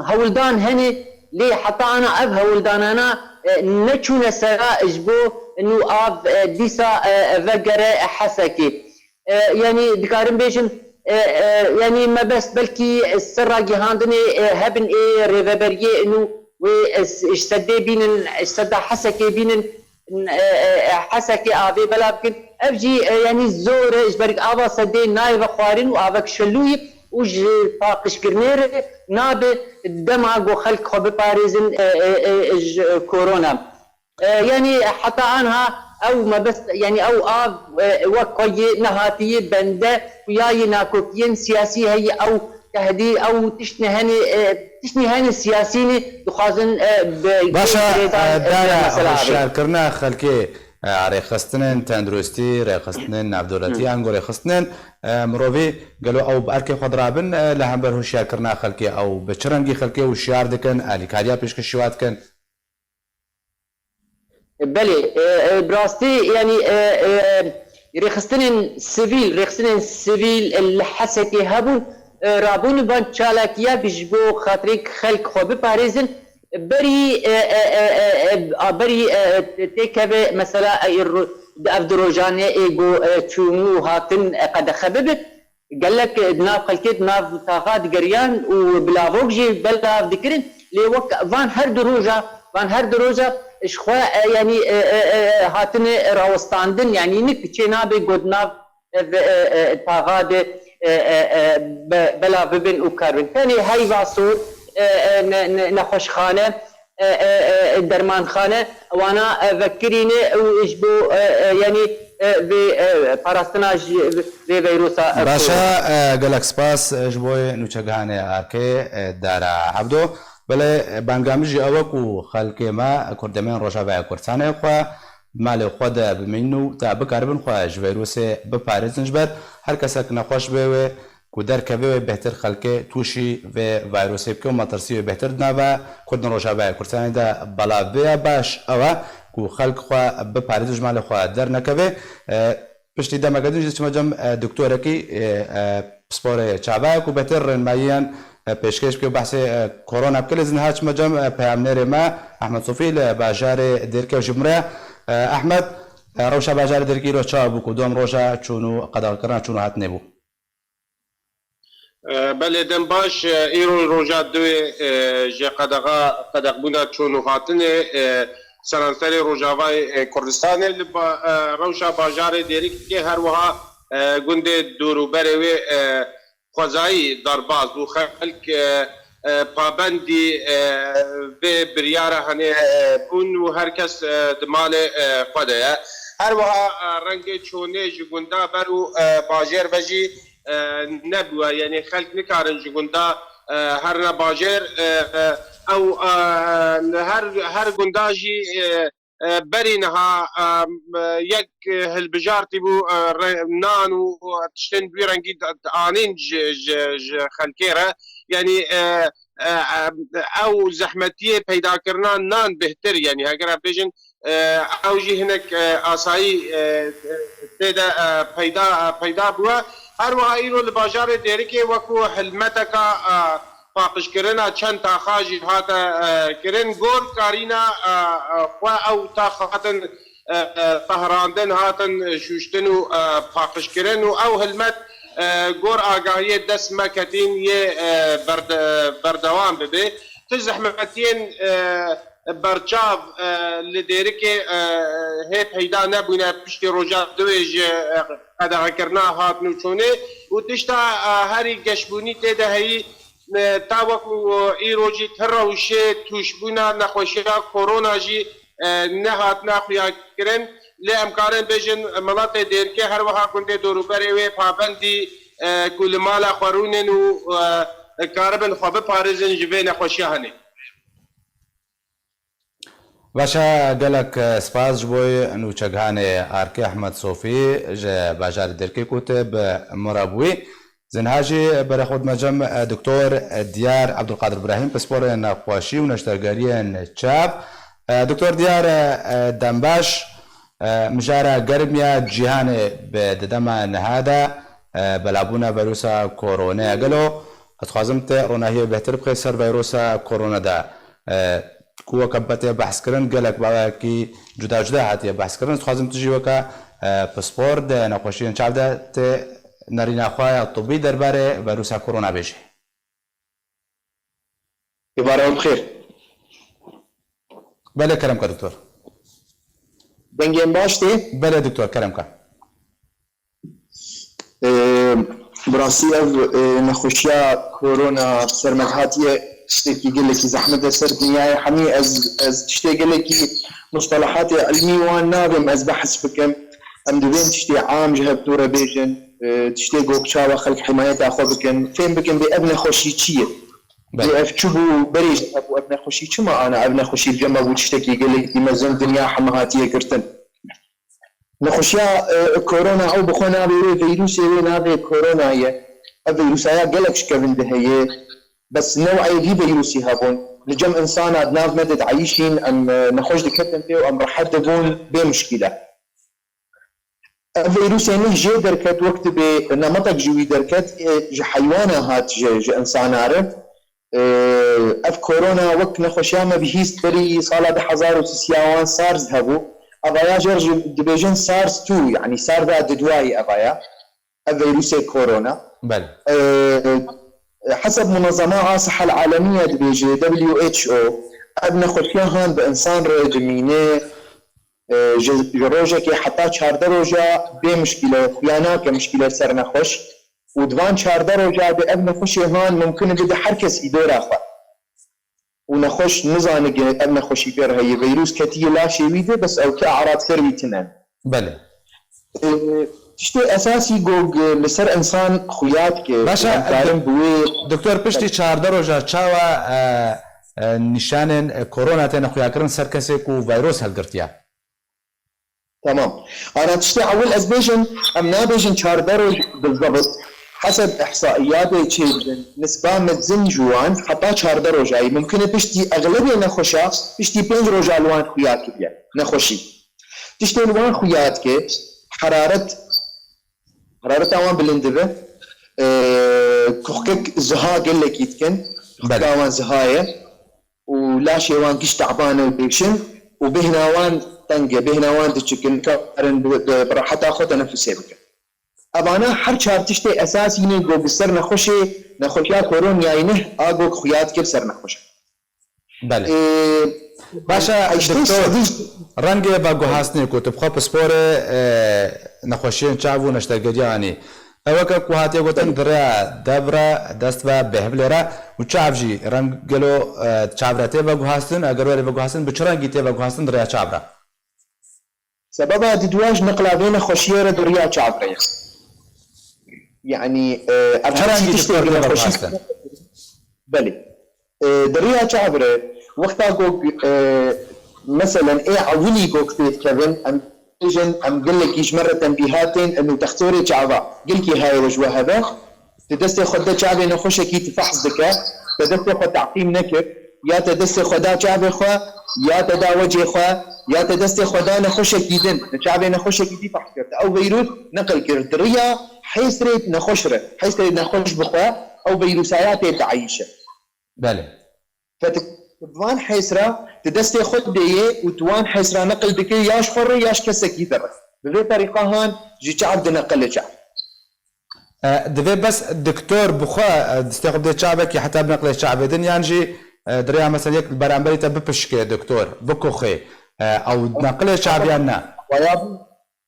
هولدان هني لي حتى انا اب هولدان انا نتشون سرا اجبو انه اب ديسا فقر حسكي يعني دكارن بيجم يعني ما بس بلكي السرا جهاندني هبن ايه ريفابريه انه واشتدي بين اشتدى حسكي بين حسكي ابي بلا يمكن ابجي يعني زور اجبرك ابا سدي نايف خوارين وابك شلوي وج طاقش كرنير ناب الدمع وخلق خب باريزن كورونا يعني حتى عنها او ما بس يعني او اب وكوي نهاتي بنده وياي ناكوكين سياسي هي او تهدي او تشني هاني السياسيين دخازن باشا دايا شاركرنا خلكي ريخستنن تندرستي ريخستنن عبدولتي انغو ريخستنن مروفي قالوا او باركي خضرابن لهم بره شاركرنا خلكي او بچرنگي خلكي وشيار دكن الي كاريا بيشكشوات كن بلي براستي يعني رخصتن سیویل الحسكي هبون رابون بان چالاکیا بجبو خاطرك خلق خوب باريزن بري تكبه مثلا افدروجاني ايجو تشونو هاتن قد خببت قال لك ناف خلكت ناف طاقات قريان وبلافوجي بلا ذكرن لوك فان هر دروجا اشخوا يعني هاتن راوستاندن يعني نك تشينابي قدناف طاقات بلا ببن وكاربن ثاني هاي باسور نخوش خانه درمان خانه وانا فكريني ويجبو يعني بپاراستناج به ویروسا باشا گلک سپاس جبوی نوچگانه آرکه دارا عبدو بله بانگامیجی اوکو خلقی ما کردمان روشابه کردستانه خوا مال خود بمینو تا بکاربن خواهش ویروس بپارزنج بر هر کسک نخوش بیوه کودر کبه بهتر خلقه توشی و ویروسی بکن مطرسی و بهتر نوا کردن روشابه کردستانه دا بلا بیا باش اوه کو خلق خوا بپارزنج مال خوا در نکبه پشتی دم اگدن جز مجم دکتر کی سپور چابه کو بهتر رنمایان پیشکش که بحث کرونا بکل زن هاش مجم پیامنر ما احمد صوفی لباجار درکی و جمره احمد روشا باجار درکی رو چابو کدوم روشا چونو قدر کردن چونو هات نبو بله دم باش ایرو روجا دوی جه قدق بونا چونو هاتنه سرانسر روجاوای کردستان روشا باجار دیری که هر وها گنده دوروبره و خوزایی درباز و خلق پابندی به بریاره هنه بون و هر کس دمال خوده هر وها رنگ چونه جگنده برو باجر بجی نبوه یعنی خلق نکارن جگنده هر نباجر او هر گنداجی برینها یک هلبجارتی بو نان و تشتن بیرنگی آنین خلکیره یعنی او زحمتیه پیدا کردن نان بهتر یعنی اگر بیشن او جی هنک آسایی پیدا بوا هر وهایی رو لباجار دیری که وکو حلمتکا پاقش کرنا چند تا خاجی هاتا کرن گور کارینا خوا او تا خاتن طهراندن هاتن شوشتن و پاقش کرن و او هلمت گور آگاهی دست مکتین یه بردوام ببه تزحمتین برچاو لدیره که هی پیدا نبونه پشت روژا دویج قدغه کرنا هاتنو چونه و تشتا هری گشبونی تیده هی تاوکو ایروجی تروشه توشبونا نخوشی کرونا جی نهات نخویا کرن لی امکارن بیجن ملات دیر که هر وها کنده دوروبره و پابندی کل مالا خورونن و کاربن خواب پارزن جوه نخوشی هنه باشا گلک سپاس جبوی نوچگانه آرکی احمد صوفی باجار درکی کتب مرابوی زنهاجی برای خود مجم دکتر دیار عبدالقادر ابراهیم پسپور نقاشی و نشترگاری چاپ دکتر دیار دنباش مجارة قرمية جيهان بددما نهادا بلابونا فيروسا كورونا قالوا اتخازمت روناهي بهتر بخيسر فيروسا كورونا دا كوا كبتي بحث كرن قالك باكي جدا جدا هاتي بحث كرن اتخازمت جيوكا بسبور دا نقاشين شعب دا نارينا خوايا الطبي درباري فيروسا كورونا بيجي يبارك بخير بله كرمك دكتور دنگیم باشتی؟ بله دکتر کرم براسي نخوشيا كورونا سرمجهاتي شتيكي قال لك زحمة سر دنياي حمي از تشتي قال لك مصطلحات علمي وان ناظم از بحث بكم ام دوين تشتي عام جهب دورة بيجن تشتي قوكشا وخلق حماية اخو بكم فين بكم بابن خوشي تشيه بأفتشبو بريج أبو ابن خوشي كما أنا ابن خوشي بجمع وتشتكي قال لك مزن دنيا حماهاتية كرتن نخوشيا كورونا أو بخونا فيروس هذا كورونا هي الفيروس هي قال لك شكل هي بس نوعية دي فيروسي هابون لجم إنسان أدناف مدد عايشين أم نخوش دكتن فيه أم راح دبون بمشكلة فيروس نه جي دركت وقت بنمطك جوي دركت ج حيوانه هات ج انسان عرف اف كورونا وقت نخوشيامه بهيست بري صالة بحزار وسياوان سارز هبو ابايا جرج دبيجن سارز 2 يعني سار ذا دواي ابايا فيروس كورونا بله حسب منظمة الصحة العالمية دبيجي WHO ابن خوشياهان بانسان ردمينه جروجك حتى 14 روجا بمشكلة خيانة كمشكلة سر نخوش ودوان 14 روجا بابن خوشي هان ممكن بده حركس يدور اخوة ونخوش نزانق ابن خوشي بير هي فيروس كتير لا شيء ويده بس او كأعراض كرويتنا بله تشتي اساسي جوج لسر انسان خوياتك باشا دكتور پشتی 14 روجا چاوا نشان كورونا تن خويا كرن سر كسك و فيروس هلگرتيا تمام انا تشتي اول ازبيجن ام نابيجن 14 بالضبط حسب احصائيات تشيبن نسبة متزن جوان حتى 14 روجاي ممكن بشتي اغلبية نخوشا بشتي 5 روجا لوان خوياتك بيا نخوشي تشتي لوان خوياتك حرارة اوان بلندبه كوخكك زها قل لك يتكن كوان زهاية ولا شي وان كش تعبانه وبيشن وبهناوان تنقى بهناوان تشكن كارن براحتها خو تنفسي بك ابانا حر شهر تشتي اساسي نيجو بسر نخوشيا كورون ياينه اغو خويات كيف سر نخوش بله باشا دكتور رنگ با گوهاستنی کو تبخوا پسپور نخوشین چاو نشتگدیانی اوکا کوهاتی گوتن دریا دبرا دست و بهبلرا و چاوجی رنگ گلو چاورته با گوهاستن اگر ولی با گوهاستن بچرانگی تی با گوهاستن دریا چاورا سببها ددواج نقلا بين خوشيره دريا چاوري يعني چرانگی تشتغل با گوهاستن بله دريا چاوره وقتا جوج مثلا ايه عولي جوج فيت كيفن ام اجن ام قل لك ايش مره تنبيهاتين انه تختاري شعبه قلت لي هاي وجوه هذا تدستي خدها شعبي نخش كي تفحص ذكاء تدستي خد تعقيم نكر يا تدستي خدها شعبي خو يا تدا وجه خو يا تدستي خدها نخش كيدن شعبي نخش كي تفحص او فيروس نقل كرتريا حيث ريت نخشره حيث ريت نخش بخوا او فيروسات تعيشه بله دوان حيسرا تدستي خد ديه ودوان حيسرا نقل بكي ياش حر ياش كسك يدرس بهذه الطريقه هان جي شعب نقل شعب دبي بس دكتور بخوا دستي خد شعبك حتى بنقل شعب دنيا نجي دريا مثلا يك برامبري تببشك دكتور بكوخي او نقل شعبينا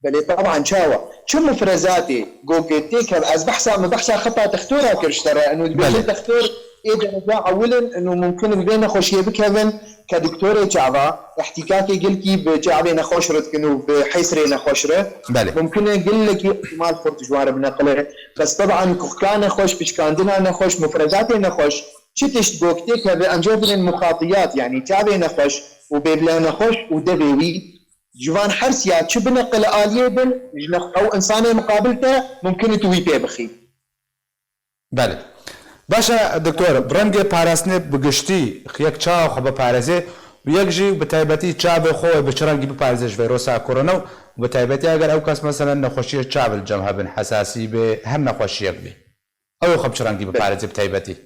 بل طبعا شاوى شو مفرزاتي جوجيتيك از بحثا خطا تختورها كرشترى انه البيت تختور ايه درجة اولا انه ممكن بين خوشيه بكهن كدكتور جعبا احتكاكي قلكي بجعبي نخوشرت كنو بحيسري نخوشره ممكن اقول لك احتمال فرط جوار بنقله بس طبعا كان خوش بشكاندنا نخوش مفرزاتي نخوش شتشت بوكتيك بانجوب المخاطيات يعني تعبي نخوش وبيبلا نخوش ودبيوي جوان حرسيا شو بنقل آلية بن او انسان مقابلته ممكن توي بخي بله باشا دكتور برنگ پاراسنه بگشتی یک چاو خو بپارازه و یک جی بتایبتی چاو خو بچرانگی بپارازش ویروسا کرونا و بتایبتی اگر او کس مثلا نخوشی چاو الجمع بن حساسی به هم نخوشی بی او خو بچرانگی بپارازه بتایبتی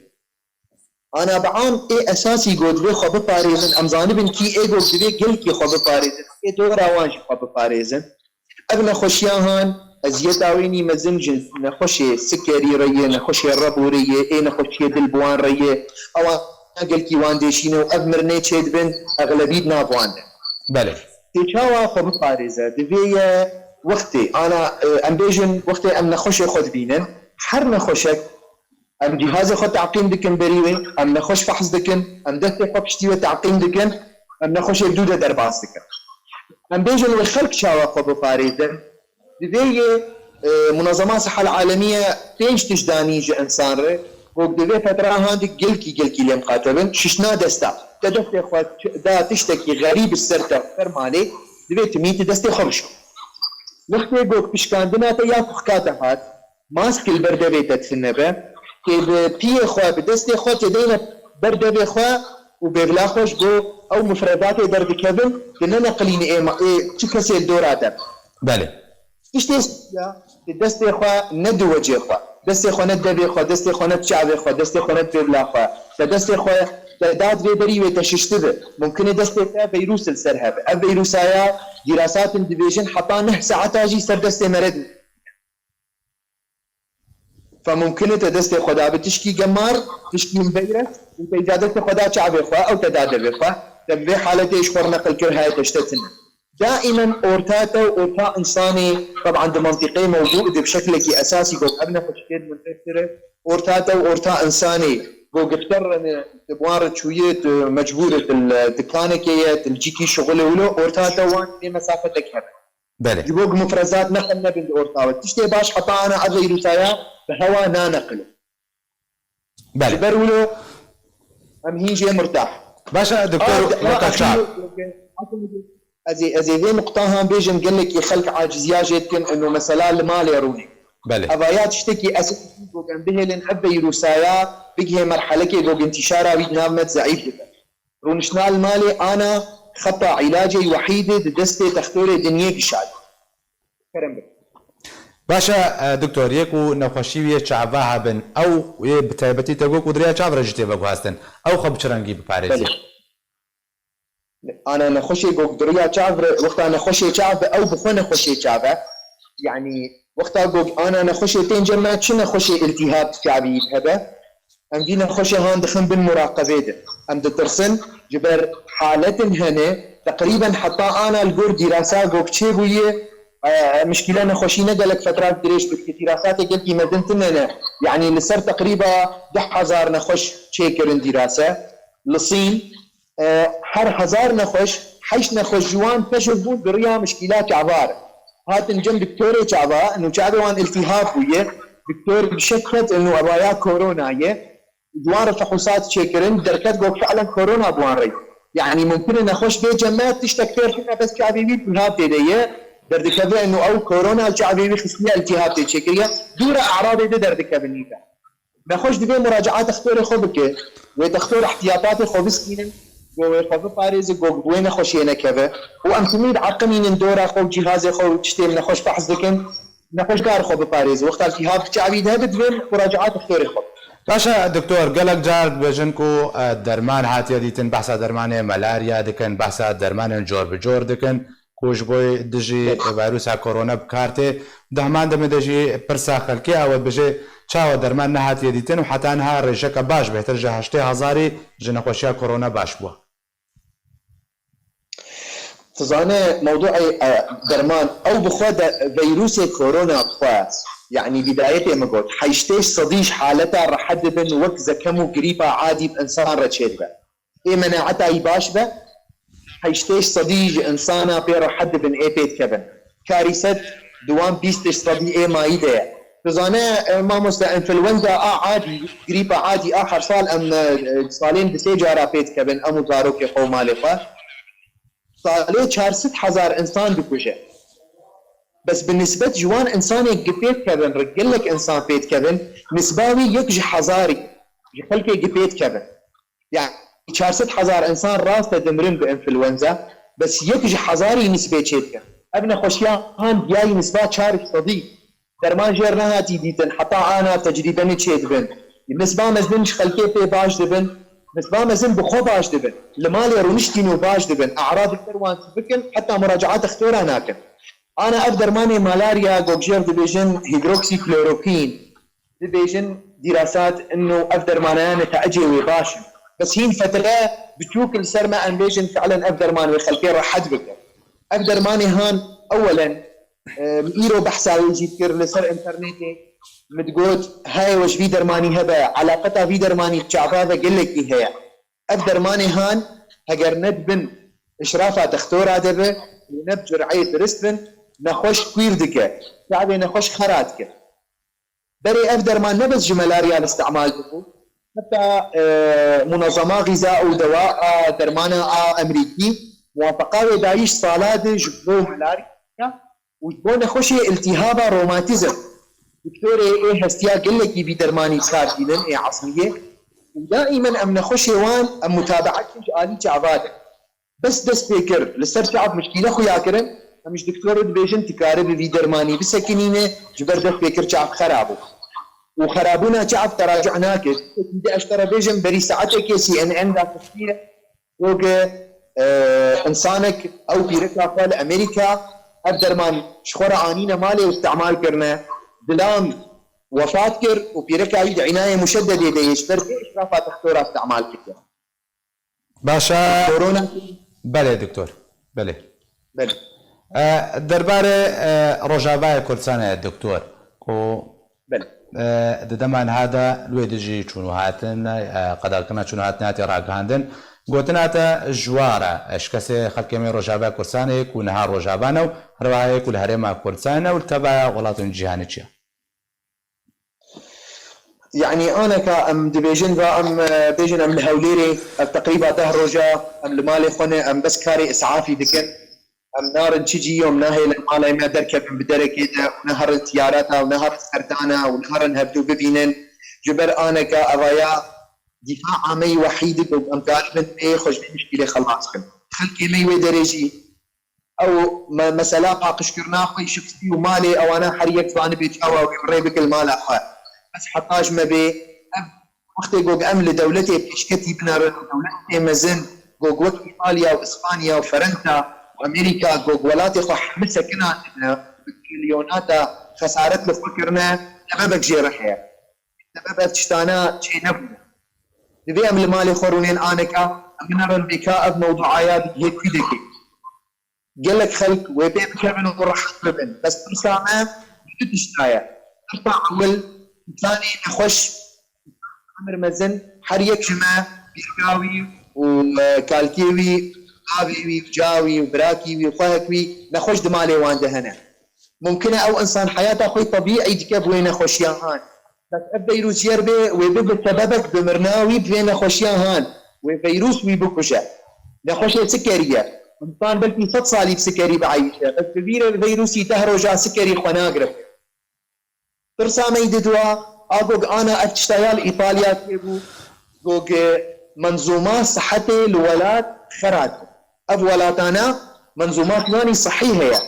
انا بعام اي اساسي جود خو بپارازن امزاني بن كي اي جود دي قل كي خو بپارازن اي دورا وانش خو بپارازن ابن خوشياهان ازيتاويني مزنج نخوشي سكري ريه نخوشي الربوريه اي نخوشي دلبوان ريه او قال كي وان ديشينو ابمرني تشيد بن اغلبيه نافوان بله تشاوا خو باريزه دبي وقتي انا امبيجن وقتي ام نخوشي خذ بينن حر نخوشك ام جهاز خو تعقيم دكن بريوي ام نخوش فحص دكن ام دتي خو بشتي تعقيم دكن ام نخوشي دوده درباس دكن امبيجن والخلق شاوا خو باريزه دبي منظمات الصحة العالمية تيج تجداني جا إنسان ري وقت دبي فترة هاندي قلكي لي مقاتبن ششنا دستا تدستي خوات دا تشتكي غريب السرطة فرمالي دبي تميت دستي خرشو وقت يقولك بشكاندنا تيا فخكاتا هات ماسك البردبي تتفنبه كي بيه خوا بدستي خوا تدينا بردبي خوا وبيغلا خوش بو او مفردات درد كبن كنا نقليني ايه تكسي الدوراتا بله تشتي دستي خوا ندو وجه خوا دستي خوا ندبي خوا دستي خوا ندشعبي خوا دستي خوا ندبلا خوا دستي خوا تعداد في وتششتبه ممكن دستي فيروس السرهب الفيروسايا دراسات ديفيجن حطا 9 ساعات اجي سر دستي مرض فممكن تدستي خدا بتشكي جمار تشكي مفيروس وتجادلت خدا شعبي خوا او تدادبي خوا تبي حالتي شخور نقل كرهاي تشتتنا دائما اورتا انساني طبعا ده منطقي موجود بشكل اساسي قول ابنا فشكيد منتشره اورتا انساني قول قفتر تبوار شويه مجبوره الدكانكيه تجيكي شغل ولو اورتا وان في مسافه لك بله جبوق مفرزات نقلنا بالاورتا وتشتي باش حطا انا على فيروسايا بهوا نا نقل بله برولو ام هيجي مرتاح باشا دكتور وقت شعب ازي ذي نقطة هم بيجن قال لك يخلق عاجزية جدكن انه مثلا المال يروني بله ابايات تشتكي اساسي بوكن به لن ابي يروسايا بيجي مرحلة كي بوك انتشارها بينامت ضعيف جدا رونشنا المالي انا خطأ علاجي وحيدة دستي تختوري دنيا كشاد كرم بك باشا دكتور يكو نخوشيوية شعبها بن او بتايبتي تقول قدرية شعب رجتي بقو هستن او خب شرنگي بپاريزي انا نخوشي قدرية شعب وقتا نخوشي شعب او بخو نخوشي شعب يعني وقتا انا نخوشي تنجمع شو نخوشي التهاب شعبي هذا ام دي نخوشي هون دخن بالمراقبة ده ام دترسن جبر حالة هنا تقريبا حتى انا الجور دراسة قوك تشيبويه مشكلة نخوشي ندلك فترات دريش بالكتيراسات قلتي مدنتنا يعني لسر تقريبا 10,000 نخوش تشيكرن دراسة لصين هر 1000 نخوش حيش نخوش جوان تشوفون بريا مشكلات عبارة هاتن جنب دكتوري شعبا انه شعبوان التهاب ويه دكتور بشكت انه ابايا كورونا يه دوار فحوصات تشيكرن دركت قوك فعلا كورونا بوان ري يعني ممكن نخوش بي جماعات تشتكتور فينا بس شعبي بيت التهاب تيديه دردكبه انه او كورونا الشعبي خصوصيه التهاب تشكيه دور اعراض دردكبه نيتا نخش دبي مراجعات اختار خوبك وتختار احتياطات خوبسكين وخوف باريز وين نخش هنا كذا وام تميد عقمين دور خو جهاز خو تشتي نخش فحص دكن نخش دار خوف باريز وقت التهاب الشعبي ده بدون مراجعات اختار خوب باشا دكتور قالك جار بجنكو درمان هاتي ديتن بحثا درمان ملاريا دكن بحثا درمان جور بجور دكن کوش بوی دژی ویروس کرونا بکارته دهمان دم دژی پرسا خلکی او بجه چاو درمان نهات یدیتن و حتی انها رجک باش بهتر جه 8,000 جنخوشیا کرونا باش بوا تظانه موضوع درمان او بخود فيروس كورونا بخوا يعني بدايته ما قلت حيشتيش صديش حالتها رح حد بن وقت زكمو قريبا عادي بانسان رتشيربه اي مناعتها يباشبه حيشتيش صديج انسانا بيرو حد بن اي بيت كبن كارثه دوام بيستش صدي اي ما يده تظانه ما مستا انفلونزا عادي قريبا عادي اخر سال ام سالين بسيجارا بيت كبن امو داروكي قو مالفه صالي 4,000 انسان بكوشه بس بالنسبه جوان انسان قبيت كبن رجلك انسان بيت كبن نسباوي يكجي حزاري يخلك قبيت كبن يعني 4,000 انسان راسته دمرن بانفلونزا بس يكجي حزاري نسبه شيتك ابنا خوشيا هان جاي نسبه شارك صديق درمان جرناها تيديتن حتى انا تجربه نشيت بن نسبه مزنش خلكي في باش دبن نسبه مزن بخو باش دبن لمالي رونشتينو باش دبن اعراض الكروان تبكن حتى مراجعات اختورها ناكن انا اقدر ماني ملاريا جوجير ديفيجن هيدروكسي كلوروكين ديفيجن دراسات انه اقدر ماني نتائجي باش بس هين فتره بتشوف السرما انفيجن فعلا اقدر ماني خلكي راح حد بك اقدر ماني هان اولا ايرو بحثا يجي تكر لسر انترنتي متقول هاي وش في درماني هبا علاقتها في درماني تشعباذا قل لك هي اقدر ماني هان هجر ندبن اشرافها تختورها دبه ونبج رعايه رستبن نخوش كوير دكه شعبي نخوش خراتك بري اقدر ما نبز جمالاريا الاستعمال دكو حتى منظمه غذاء ودواء درمانه امريكي موافقه دايش صالات جبو ملاريا وتبون نخوشي التهاب روماتيزم دكتوري ايه هستيا قل لك يبي درماني صار دينن ايه عصميه ودائما ام نخوشي وان ام متابعتك آلي شعباده بس فكر لسر شعب مشكله خويا كرم مش دكتور دبيجن تكارب في درماني بسكنينه جبردت بكر شعب خرابه وخرابونا شعب تراجعناك بدي اشترى بيجن بري ساعتك سي ان ان ذاك وقع انسانك او في ركعه امريكا الدرمان شخورة عانينا مالي واستعمال كرنا دلام وفاة كر وفي ركعه عنايه مشدده ديش برد اشرافات اختورا استعمال كر باشا كورونا بله دكتور بله بله درباره روجابای کردستان دکتور کو بله دەمان هذا لێ دژی چون هاتن قەداکردنا چون هاتناتی ڕاگەاندن گوتناتە ژوارە ئەشکەسێ خەڵکێمی ڕۆژابای کوردستانێک و نەها ڕۆژابانە و هەروایەک و لە هەرێما کوردستانە و تەبایە وڵاتون جیهانی چییە؟ يعني انا كأم ديفيجن ام بيجن ام الهوليري تقريبا دهر رجا ام المالي خونه ام بس كاري اسعافي دكن ام نار تشجي يوم ناهي المالي ما دركب بدركيده ونهر التياراتها ونهر السردانه ونهر نهبدو ببينن جبر انا كأضايا دفاع عامي وحيد ام كارمن اي خوش مشكله خلاص خلكي مي درجي او مساله باقش كرنا خوي شخصي ومالي او انا حريك فانا بيتاوى ويريبك المال اخا بس حطاج ما بي وقت جوج ام لدولتي بتشكتي بنا دولتي مزن جوج وقت ايطاليا واسبانيا وفرنسا وامريكا جوج ولاتي خو حمسه كنا مليونات خسارت لفكرنا سببك جرحيه سبب تشتانا شيء نفذ دبي ام المالي خورونين انكا امنر البكاء بموضوعات هيك كده قال لك خلق وبيب كابن وراح ببن بس تسامع تشتايا ارفع اول ثاني نخش عمر مزن حريك جماعة بيرقاوي وكالكيوي قاوي وجاوي وبراكيوي وخهكوي نخش دمالي وانده هنا ممكن او انسان حياته اخوي طبيعي دكب وين نخش ياهان بس فيروس يربي ويبب سببك بمرناوي بين نخش ياهان وفيروس ويبكشة نخش سكرية انسان بلكي 6 صالي بسكري بعيشة بس كبير الفيروس يتهرجا سكري خناقرب ترسا ميددوا اقوق انا اتشتغل ايطاليا كيبو قوق منظومات صحتي الولاد خرات ولاتانا منظومات ثاني صحيحة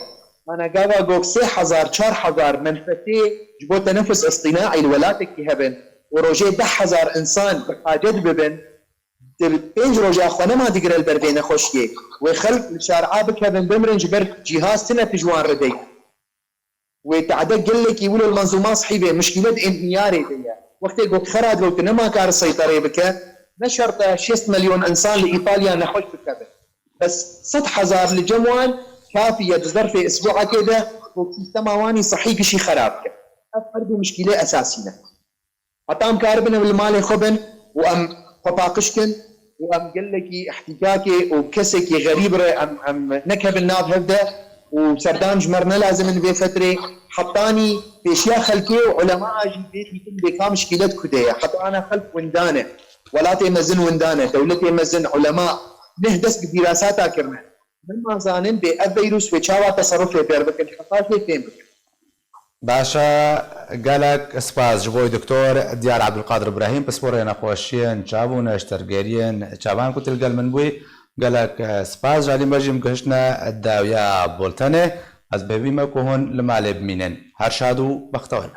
انا قاوا قوق 6000 4000 منفتي جبو تنفس اصطناعي الولاد كيهبن وروجي 10000 انسان بحاجة ببن بينج روجا اخوانا ما تقرا البردين خوشكي ويخلق الشارعة بكهبن بمرنج برد جهاز سنة تجوان ردي وتعدد قال لك يقولوا المنظومات صحيحه مشكله انهياري دي وقت يقول خراد لو ما كان السيطره بك نشرت 6 مليون انسان لايطاليا نخش بكذا بس 6000 لجموان كافيه بظرف اسبوع كده وسيستم واني صحيح شيء خراب افرض مشكله اساسيه حتى كاربن بالمال خبن وام فباقشكن وام قال لك احتكاكي وكسكي غريب ام نكب الناب هبدا وسردان جمرنا لازم نبي فترة حطاني في اشياء خلقيه وعلماء اجي بيتي كل بكام مشكلات كديه حتى انا خلق وندانه ولاتي مزن وندانه دولتي مزن علماء نهدس بدراساتها كرنا من ما زانن بفيروس وشاوا تصرف بير بكن حطاتي فين باشا قالك سباز جبوي دكتور ديار عبد القادر ابراهيم بسبورين اخوشين جابونا اشترقيرين جابان كنت القل من بوي قالك سباز علي مجم قشنا الداوية بولتاني از بيبي ما كهون لما لب مينن هرشادو بختوهن